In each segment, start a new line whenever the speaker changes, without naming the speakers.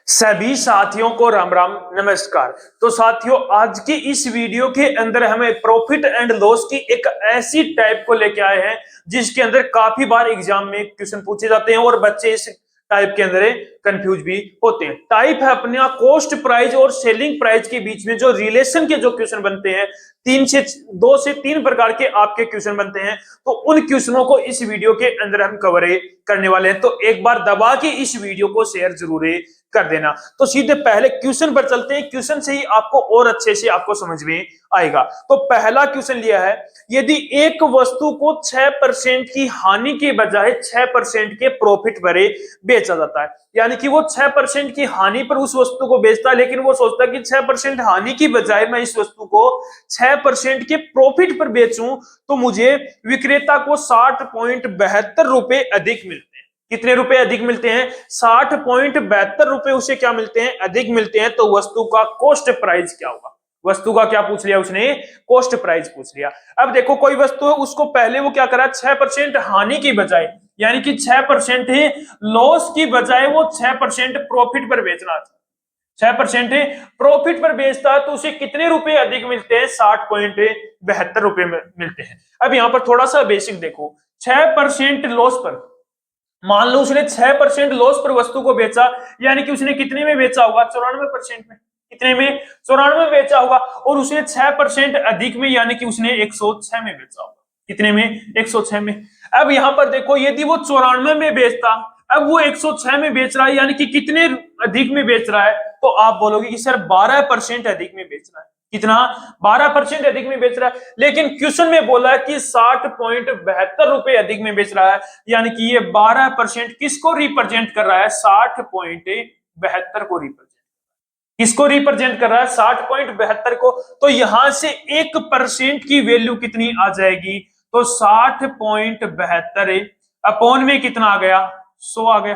सभी साथियों को राम राम नमस्कार। तो साथियों, आज की इस वीडियो के अंदर हमें प्रॉफिट एंड लॉस की एक ऐसी टाइप को लेके आए हैं जिसके अंदर काफी बार एग्जाम में क्वेश्चन पूछे जाते हैं और बच्चे इस टाइप के अंदर कंफ्यूज भी होते हैं। टाइप है अपने कॉस्ट प्राइस और सेलिंग प्राइस के बीच में जो रिलेशन के जो क्वेश्चन बनते हैं, दो से तीन प्रकार के आपके क्वेश्चन बनते हैं। तो उन क्वेश्चनों को इस वीडियो के अंदर हम कवर करने वाले हैं। तो एक बार दबा के इस वीडियो को शेयर जरूर कर देना। तो सीधे पहले क्वेश्चन पर चलते हैं। क्वेश्चन से ही आपको और अच्छे से आपको समझ में आएगा। तो पहला क्वेश्चन लिया है, यदि एक वस्तु को 6% की हानि के बजाय 6% के प्रॉफिट पर बेचा जाता है, यानी कि वो 6% की हानि पर उस वस्तु को बेचता है, लेकिन वो सोचता है कि 6% हानि की बजाय मैं इस वस्तु को 6% के प्रॉफिट पर बेचूं तो मुझे विक्रेता को 60.72 रुपए अधिक मिलते हैं। कितने रुपए अधिक मिलते हैं? 60.72 रुपए उसे क्या मिलते हैं? अधिक मिलते हैं। तो वस्तु का कॉस्ट प्राइस क्या होगा? वस्तु का क्या पूछ लिया उसने? कॉस्ट प्राइस पूछ लिया। अब देखो, कोई वस्तु है, उसको पहले वो क्या करा, 6% हानि की बजाय, यानी कि 6% ही लॉस की बजाय वो 6% प्रॉफिट पर बेचना था। 6% प्रॉफिट पर बेचता है तो उसे कितने रुपए अधिक मिलते हैं? 60.72 रुपए मिलते हैं। अब यहां पर थोड़ा सा बेसिक देखो, 6% लॉस पर, मान लो उसने 6% लॉस पर वस्तु को बेचा, यानी कि उसने कितने में बेचा होगा? 94% में। कितने में? 94 में बेचा होगा। और उसने 6% अधिक में, यानी कि उसने 106 में बेचा होगा। कितने में? 106 में। अब यहां पर देखो, यदि वो 94 में बेचता, अब वो 106 में बेच रहा है, यानी कि कितने अधिक में बेच रहा है? तो आप बोलोगे कि सर 12% अधिक में बेच रहा है। कितना? 12% अधिक में बेच रहा है। लेकिन क्वेश्चन में बोला है कि 60.72 रुपए अधिक में बेच रहा है, यानी कि ये 12% किसको रिप्रेजेंट कर रहा है? 60.72 को रिप्रेजेंट, किसको रिप्रेजेंट कर रहा है? 60.72 को। तो यहां से 1% की वैल्यू कितनी आ जाएगी? तो 60.72 अपॉन में कितना आ गया? 100 आ गया।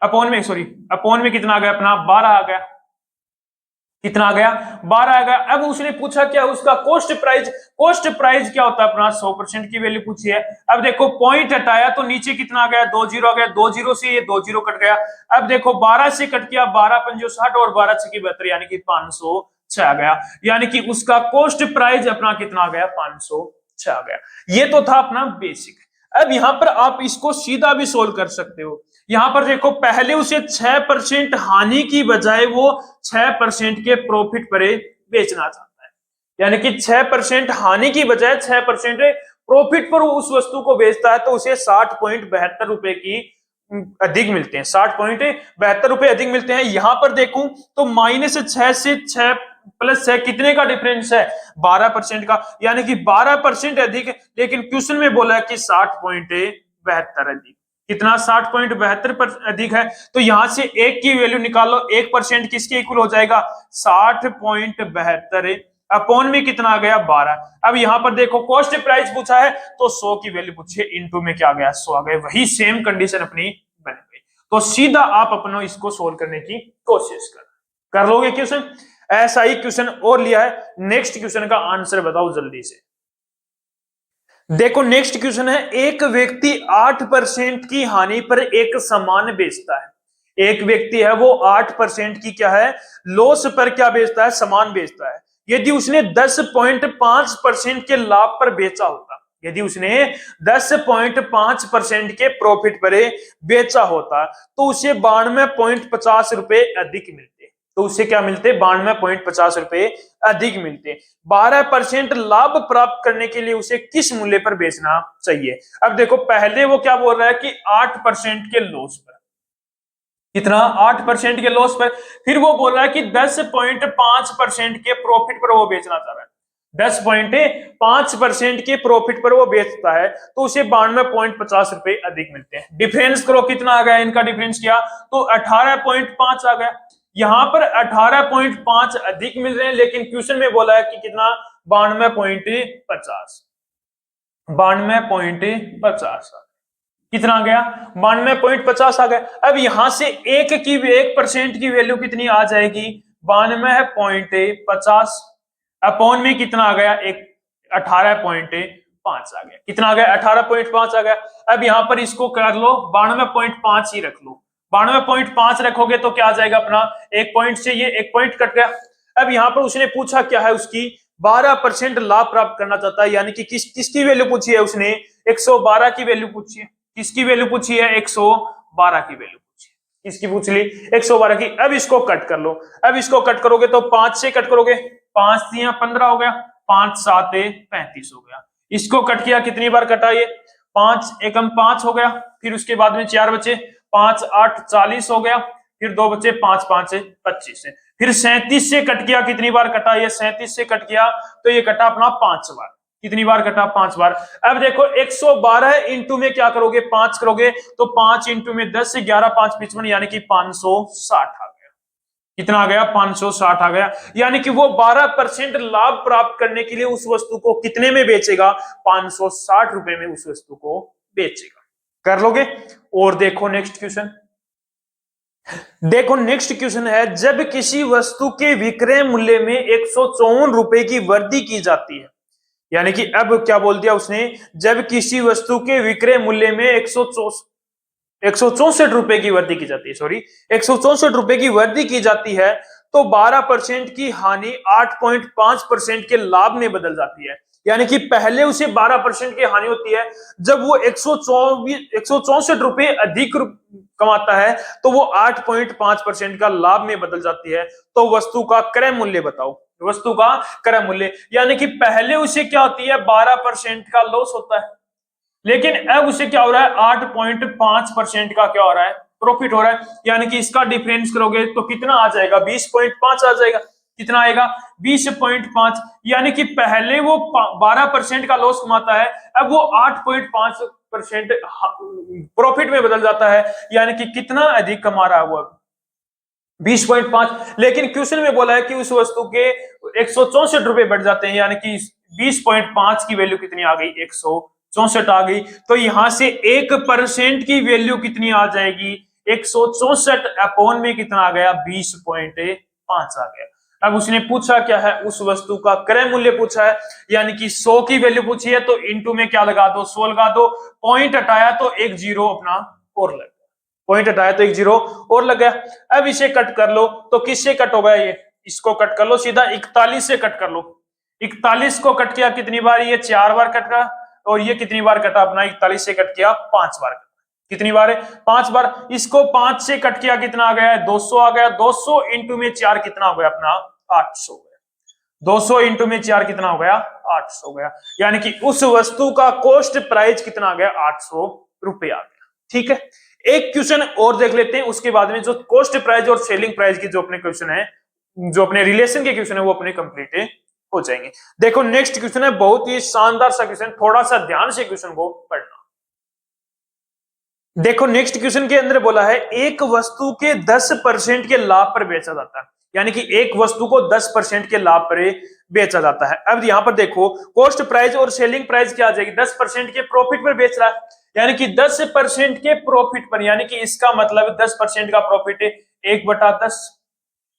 अपॉन में कितना आ गया अपना? 12 आ गया। कितना आ गया? 12 आ गया। अब उसने पूछा क्या? उसका कॉस्ट प्राइस। कॉस्ट प्राइस क्या होता है अपना? 100% की वैल्यू पूछी है। अब देखो, पॉइंट हटाया तो नीचे कितना आ गया? 2 जीरो आ गया। 2 जीरो से ये 2 जीरो कट गया। अब देखो, 12 से कट गया, 12 पंजो 60 और 12 छकी 72, यानी कि 506 आ गया। यानी कि उसका कॉस्ट प्राइस अपना कितना आ गया? 506 आ गया। ये तो था अपना बेसिक। अब यहां पर आप इसको सीधा भी सोल्व कर सकते हो। यहां पर देखो, पहले उसे 6% हानि की बजाय वो 6% के प्रॉफिट पर बेचना चाहता है, यानी कि 6% हानि की बजाय 6% प्रॉफिट पर वो उस वस्तु को बेचता है, तो उसे 60.72 रुपए की अधिक मिलते हैं। 60.72 रुपए अधिक मिलते हैं। यहां पर देखूं तो -6 से 6 प्लस 6 कितने का डिफरेंस है? 12% का, यानी कि 12% अधिक। लेकिन क्वेश्चन में बोला है कि 60.72 अधिक। कितना? 60.72 पर अधिक है। तो यहां से एक की वैल्यू निकाल लो। 1% किसके इक्वल हो जाएगा? 60.72 अपॉन में कितना आ गया? 12। अब यहां पर देखो, कॉस्ट प्राइस पूछा है तो 100 की वैल्यू पूछी है, इनटू में क्या आ गया? 100 आ गए। वही सेम कंडीशन अपनी बन गई। तो सीधा आप अपना इसको सोल्व करने की कोशिश कर लोगे क्वेश्चन। ऐसा ही क्वेश्चन और लिया है। नेक्स्ट क्वेश्चन का आंसर बताओ जल्दी से। देखो, नेक्स्ट क्वेश्चन है, एक व्यक्ति 8% की हानि पर एक सामान बेचता है। एक व्यक्ति है, वो 8% की क्या है? लॉस पर क्या बेचता है? सामान बेचता है। यदि उसने 10.5% के लाभ पर बेचा होता, यदि उसने 10.5% के प्रॉफिट पर बेचा होता, तो उसे 92.50 रुपए अधिक मिलते। तो उसे क्या मिलते? 92.50 रुपए अधिक मिलते। 12% लाभ प्राप्त करने के लिए उसे किस मूल्य पर बेचना चाहिए? अब देखो, पहले वो क्या बोल रहा है कि 8% के लॉस पर। कितना? 8% के लॉस पर। फिर वो बोल रहा है कि 10.5% के प्रॉफिट पर वो बेचना चाह रहा है। 10.5% के प्रॉफिट पर वो बेचता है, तो उसे 92.50 रुपए अधिक मिलते हैं। डिफरेंस करो, कितना आ गया इनका डिफरेंस? किया तो 18.5 आ गया। यहां पर 18.5 अधिक मिल रहे हैं, लेकिन क्वेश्चन में बोला है कि कितना? 92.50। 92.50 कितना आ गया? 92.50 आ गया। अब यहां से 1% की वैल्यू कितनी आ जाएगी? 92.50 अपॉन में कितना आ गया? 18.5 आ गया। कितना आ गया? 18.5 आ गया। अब यहां पर इसको कर लो, 92.5 ही रख लो। 92.5 रखोगे तो क्या आ जाएगा अपना, एक पॉइंट से ये एक पॉइंट कट गया। अब यहाँ पर उसने पूछा क्या है, उसकी 12% लाभ प्राप्त करना चाहता है, यानी कि किसकी वैल्यू पूछी है उसने, 112 की वैल्यू पूछी है। किसकी वैल्यू पूछी है, 112 की वैल्यू पूछी है। किसकी पूछ ली, 112 की। अब इसको कट कर लो। अब इसको कट करोगे तो 5 से कट करोगे, 5 3 15 हो गया, 5 7 35 हो गया। इसको कट किया, कितनी बार कटा ये, 5 एकम 5 हो गया, फिर उसके बाद में 4 बचे, 5 8 40 हो गया, फिर 2 बचे, 5 5 25 है। फिर 37 से कट किया, कितनी बार कटा ये, 37 से कट किया तो ये कटा अपना 5 बार। कितनी बार कटा, 5 बार। अब देखो 112 इंटू में क्या करोगे, 5 करोगे तो 5 इंटू में 10 से 11 5 55, यानी कि 560 आ गया। कितना आ गया, 560 आ गया। यानी कि वो 12% लाभ प्राप्त करने के लिए उस वस्तु को कितने में बेचेगा, 560 रुपए में उस वस्तु को बेचेगा। कर लोगे। और देखो नेक्स्ट क्वेश्चन, देखो नेक्स्ट क्वेश्चन है, जब किसी वस्तु के विक्रय मूल्य में 154 रुपए की वृद्धि की जाती है, यानी कि अब क्या बोल दिया उसने, जब किसी वस्तु के विक्रय मूल्य में 164 रुपए की वृद्धि की जाती है, सॉरी 164 रुपए की वृद्धि की जाती है, तो 12% की हानि 8.5% के लाभ में बदल जाती है। यानी कि पहले उसे 12% की हानि होती है, जब वो 164 रुपए अधिक कमाता है तो वो 8.5% का लाभ में बदल जाती है। तो वस्तु का क्रय मूल्य बताओ, वस्तु का क्रय मूल्य। यानी कि पहले उसे क्या होती है, 12% का लॉस होता है, लेकिन अब उसे क्या हो रहा है, 8.5% का क्या हो रहा है, प्रॉफिट हो रहा है। यानी कि इसका डिफरेंस करोगे तो कितना आ जाएगा, 20.5 आ जाएगा। कितना आएगा, 20.5। यानी कि पहले वो 12% का लॉस कमाता है, अब वो 8.5% प्रॉफिट में बदल जाता है। यानी कि कितना अधिक कमा रहा है वो, 20.5। लेकिन क्वेश्चन में बोला है कि उस वस्तु के 164 रुपए बढ़ जाते हैं, यानी कि 20.5 की वैल्यू कितनी आ गई, 164 आ गई। तो यहां से 1% की वैल्यू कितनी आ जाएगी, 164 अपॉन में कितना आ गया, 20.5 आ गया। अब उसने पूछा क्या है, उस वस्तु का क्रय मूल्य पूछा है, यानी कि 100 की वैल्यू पूछी है, तो इंटू में क्या लगा दो, 100 लगा दो। पॉइंट हटाया तो एक जीरो अपना और लग गया, पॉइंट हटाया तो एक जीरो और लग गया। अब इसे कट कर लो तो किससे कट होगा ये, इसको कट कर लो सीधा, 41 से कट कर लो। 41 को कट किया कितनी बार, ये 4 बार कट रहा, और ये कितनी बार कटा अपना, 41 से कट किया 5 बार कटा। कितनी बार है, 5 बार। इसको 5 से कट किया, कितना आ गया है, 200 आ गया। 200 इंटू में 4 कितना हो गया अपना, 800 गया। 200 इंटू में 4 कितना हो गया, 800 गया। यानी कि उस वस्तु का कॉस्ट प्राइस कितना आ गया, 800 रुपए आ गया। ठीक है, एक क्वेश्चन और देख लेते हैं, उसके बाद में जो कॉस्ट प्राइस और सेलिंग प्राइस की जो अपने क्वेश्चन है, जो अपने रिलेशन के क्वेश्चन है, वो अपने कंप्लीट हो जाएंगे। देखो नेक्स्ट क्वेश्चन है, बहुत ही शानदार सा क्वेश्चन, थोड़ा सा ध्यान से क्वेश्चन को पढ़ना। देखो नेक्स्ट क्वेश्चन के अंदर बोला है, एक वस्तु के 10% के लाभ पर बेचा जाता है, यानी कि एक वस्तु को 10% के लाभ पर बेचा जाता है। अब यहां पर देखो कॉस्ट प्राइस और सेलिंग प्राइस क्या आ जाएगी, 10% के प्रॉफिट पर बेच रहा है, यानी कि 10% के प्रॉफिट पर, यानी कि इसका मतलब 10% का प्रॉफिट है 1/10,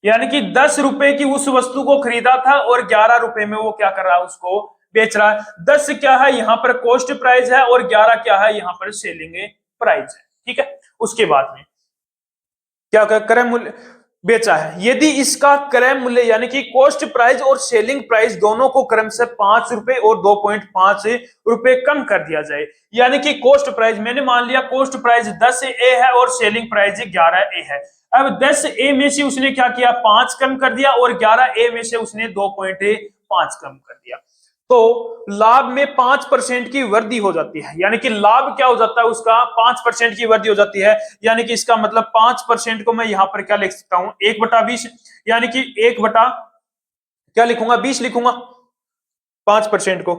यानी कि 10 रुपए की उस वस्तु को खरीदा था और 11 रुपए में वो क्या कर रहा है, उसको बेच रहा है। 10 क्या है यहाँ पर कॉस्ट प्राइस है, और 11 क्या है यहाँ पर सेलिंग प्राइस है। ठीक है, उसके बाद में क्या क्रय मूल्य बेचा है, यदि इसका क्रय मूल्य यानी कि कॉस्ट प्राइस और सेलिंग प्राइस दोनों को क्रम से 5 रुपए और 2.5 रुपए कम कर दिया जाए, यानी कि कॉस्ट प्राइस मैंने मान लिया कॉस्ट प्राइस 10 ए है और सेलिंग प्राइस 11 ए है। अब 10 ए में से उसने क्या किया, 5 कम कर दिया, और 11 ए में से उसने 2.5 कम कर दिया, तो लाभ में 5% की वृद्धि हो जाती है। यानी कि लाभ क्या हो जाता है उसका, 5% की वृद्धि हो जाती है। यानी कि इसका मतलब 5% को मैं यहां पर क्या लिख सकता हूं, 1/20, यानी कि 1 बटा क्या लिखूंगा, 20 लिखूंगा। 5% को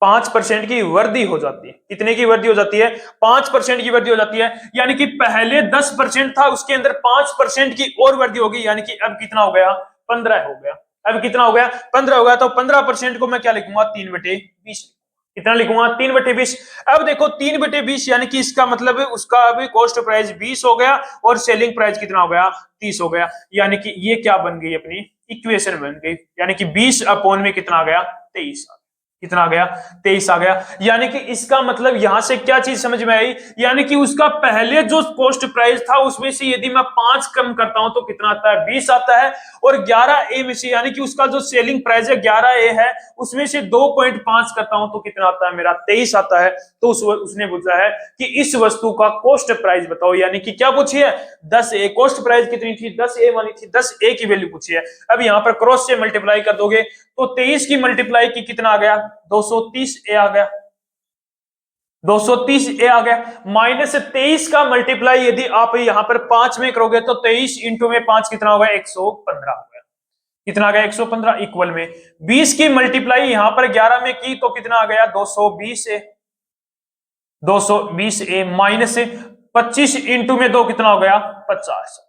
5% की वृद्धि हो जाती है। कितने की वृद्धि हो जाती है, 5% की वृद्धि हो जाती है। यानी कि पहले 10% था, उसके अंदर 5% की और वृद्धि होगी, यानी कि अब कितना हो गया, 15 हो गया। अब कितना हो गया, 15 हो गया। तो 15% को मैं क्या लिखूंगा, 3/20। कितना लिखूंगा, 3/20। अब देखो 3/20 यानी कि इसका मतलब है उसका अभी कॉस्ट प्राइस 20 हो गया और सेलिंग प्राइस कितना हो गया, 30 हो गया। यानी कि ये क्या बन गई, अपनी इक्वेशन बन गई, यानी कि 20 अपॉन में कितना आ गया, 23 आ गया। कितना आ गया 23 आ गया। यानी कि इसका मतलब यहां से क्या चीज समझ में आई, यानी कि उसका पहले जो कॉस्ट प्राइस था उसमें से यदि मैं 5 कम करता हूं तो कितना आता है 20 आता है, और 11A में से यानी कि उसका जो सेलिंग प्राइस है 11A है, उसमें से 2.5 करता हूं तो कितना आता है मेरा 23 आता है। तो उसने पूछा है कि इस वस्तु का कॉस्ट प्राइस बताओ, यानी कि क्या पूछी है 10A, कॉस्ट प्राइस कितनी थी 10A मानी थी, 10A की वैल्यू पूछी है। अब यहां पर क्रॉस से मल्टीप्लाई कर दोगे तो 23 की मल्टीप्लाई की कितना आ गया 230A आ गया, 230A आ गया। माइनस 23 का मल्टीप्लाई यदि आप यहां पर 5 में करोगे तो 23 इंटू में 5 कितना होगा 115 हो गया, कितना आ गया 115 इक्वल में 20 की मल्टीप्लाई यहां पर 11 में की तो कितना आ गया 220A, 220A माइनस 25 इंटू में 2 कितना हो गया 50,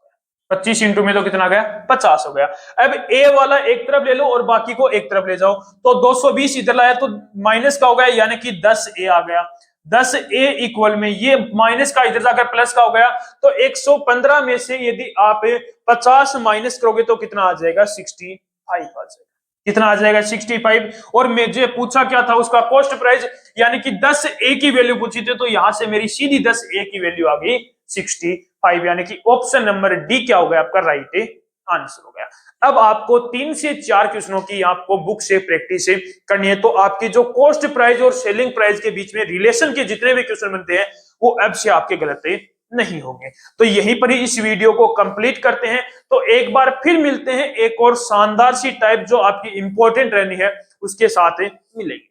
25 इंटू में तो कितना आ गया 50 हो गया। अब ए वाला एक तरफ ले लो और बाकी को एक तरफ ले जाओ, तो 220 इधर लाया तो माइनस का हो गया यानी कि 10A आ गया, 10A इक्वल में ये माइनस का इधर जाकर प्लस का हो गया, तो 115 में से यदि आप 50 माइनस करोगे तो कितना आ जाएगा 65 आ जाएगा, कितना आ जाएगा 65। और मुझे पूछा क्या था उसका कॉस्ट प्राइस, यानी कि 10A की वैल्यू पूछी थी, तो यहां से मेरी सीधी 10A की वैल्यू आ गई 65, यानी कि ऑप्शन नंबर डी क्या हो गया आपका राइट आंसर हो गया। अब आपको 3 से 4 क्वेश्चनों की आपको बुक से प्रैक्टिस करनी है, तो आपकी जो कॉस्ट प्राइस और सेलिंग प्राइस के बीच में रिलेशन के जितने भी क्वेश्चन बनते हैं वो अब से आपके गलत नहीं होंगे। तो यहीं पर ही इस वीडियो को कंप्लीट करते हैं, तो एक बार फिर मिलते हैं एक और शानदार सी टाइप जो आपकी इंपॉर्टेंट रहनी है उसके साथ मिलेगी।